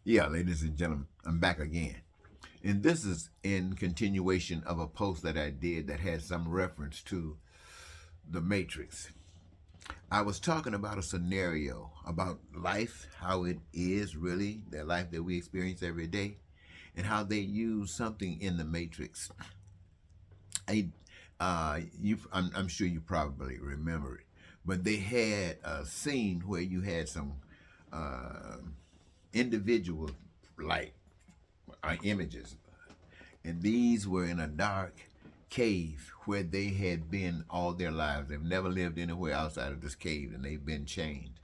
Yeah, ladies and gentlemen, I'm back again. And this is in continuation of a post that I did that had some reference to the Matrix. I was talking about a scenario about life, how it is really, the life that we experience every day, and how they use something in the Matrix. I'm sure you probably remember it, but they had a scene where you had some uh, individual like images, and these were in a dark cave where they had been all their lives. They've never lived anywhere outside of this cave, and they've been chained.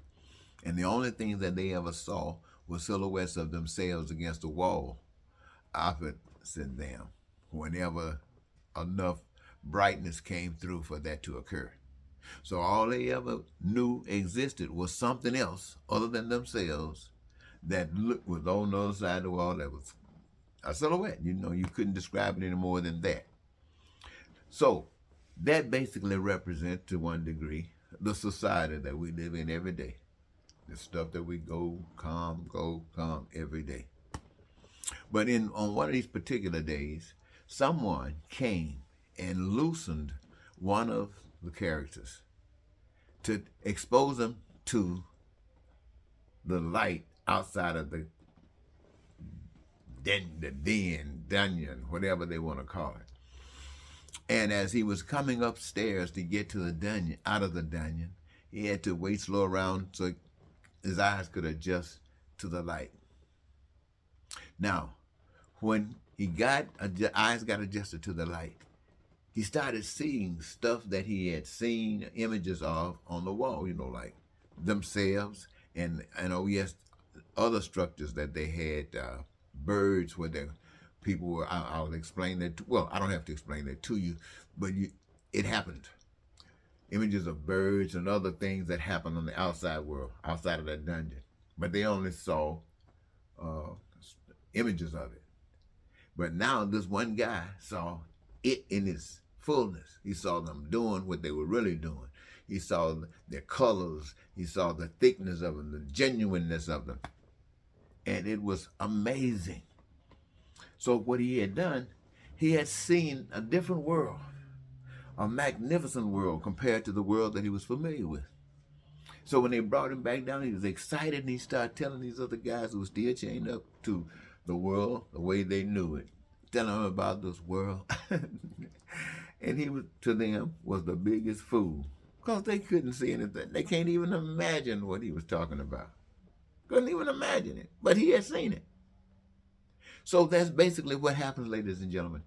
And the only thing that they ever saw was silhouettes of themselves against the wall opposite them whenever enough brightness came through for that to occur. So all they ever knew existed was something else other than themselves that was on the other side of the wall that was a silhouette. You couldn't describe it any more than that. So that basically represents, to one degree, the society that we live in every day. The stuff that we go come every day. But on one of these particular days, someone came and loosened one of the characters to expose them to the light outside of the dungeon, whatever they want to call it. And as he was coming upstairs to get to the dungeon, out of the dungeon, he had to wait slow around so his eyes could adjust to the light. Now, when eyes got adjusted to the light, he started seeing stuff that he had seen images of on the wall, like themselves and yes, other structures that they had, birds where the people were. I'll explain that. Well, I don't have to explain that to you, but it happened. Images of birds and other things that happened on the outside world, outside of that dungeon, but they only saw uh, images of it. But now this one guy saw it in its fullness. He saw them doing what they were really doing. He saw their colors. He saw the thickness of them, the genuineness of them. And it was amazing. So what he had done, he had seen a different world, a magnificent world compared to the world that he was familiar with. So when they brought him back down, he was excited, and he started telling these other guys who were still chained up to the world the way they knew it, telling them about this world. And he was, to them, was the biggest fool because they couldn't see anything. They can't even imagine what he was talking about. Couldn't even imagine it, but he had seen it. So that's basically what happens, ladies and gentlemen,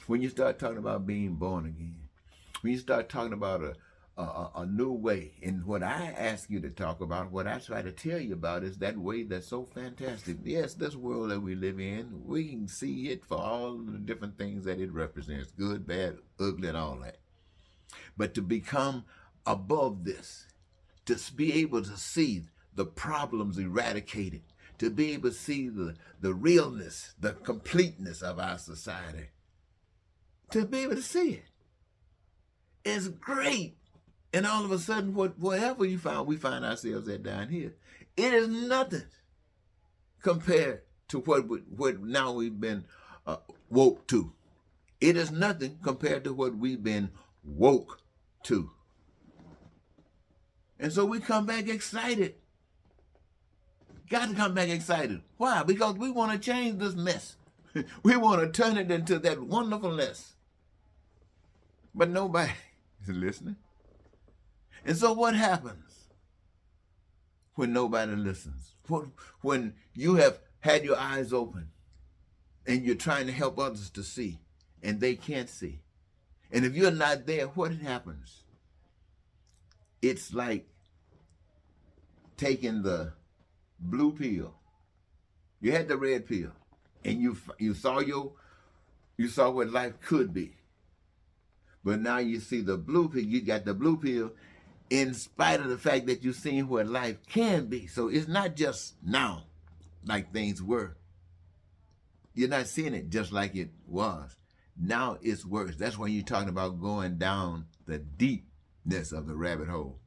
when you start talking about being born again. When you start talking about a new way, and what I ask you to talk about, what I try to tell you about is that way that's so fantastic. Yes, this world that we live in, we can see it for all the different things that it represents, good, bad, ugly, and all that. But to become above this, to be able to see the problems eradicated, to be able to see the realness, the completeness of our society, to be able to see it is great. And all of a sudden, whatever we find ourselves at down here, it is nothing compared to what now we've been woke to. It is nothing compared to what we've been woke to. And so we come back excited. Got to come back excited. Why? Because we want to change this mess. We want to turn it into that wonderfulness. But nobody is listening. And so what happens when nobody listens? When you have had your eyes open and you're trying to help others to see and they can't see? And if you're not there, what happens? It's like taking the blue pill. You had the red pill, and you saw what life could be. But now you see the blue pill. You got the blue pill, in spite of the fact that you've seen what life can be. So it's not just now like things were. You're not seeing it just like it was. Now it's worse. That's when you're talking about going down the deepness of the rabbit hole.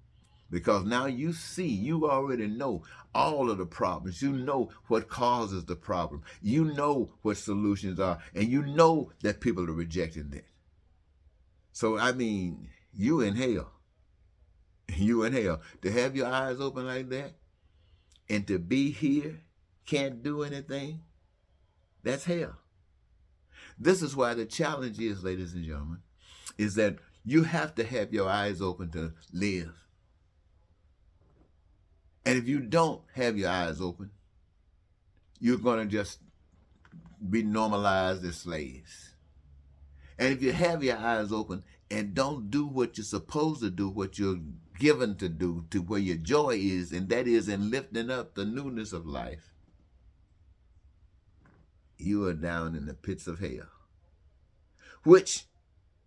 Because now you see, you already know all of the problems. You know what causes the problem. You know what solutions are. And you know that people are rejecting it. So, I mean, you in hell. You in hell. To have your eyes open like that and to be here, can't do anything, that's hell. This is why the challenge is, ladies and gentlemen, is that you have to have your eyes open to live. And if you don't have your eyes open, you're going to just be normalized as slaves. And if you have your eyes open and don't do what you're supposed to do, what you're given to do, to where your joy is, and that is in lifting up the newness of life, you are down in the pits of hell, which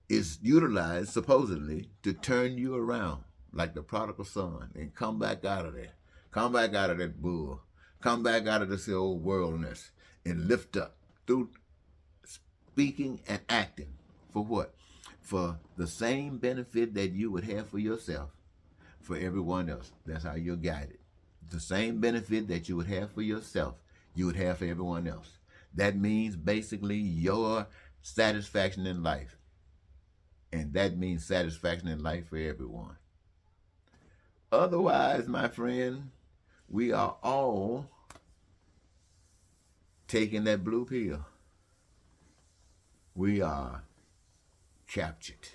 is utilized supposedly to turn you around like the prodigal son and come back out of there. Come back out of that bull. Come back out of this old worldliness and lift up through speaking and acting. For what? For the same benefit that you would have for yourself, for everyone else. That's how you're guided. The same benefit that you would have for yourself, you would have for everyone else. That means basically your satisfaction in life. And that means satisfaction in life for everyone. Otherwise, my friend, we are all taking that blue pill. We are captured.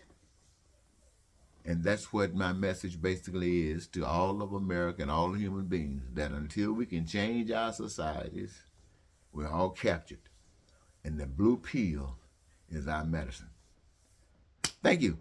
And that's what my message basically is to all of America and all human beings, that until we can change our societies, we're all captured. And the blue pill is our medicine. Thank you.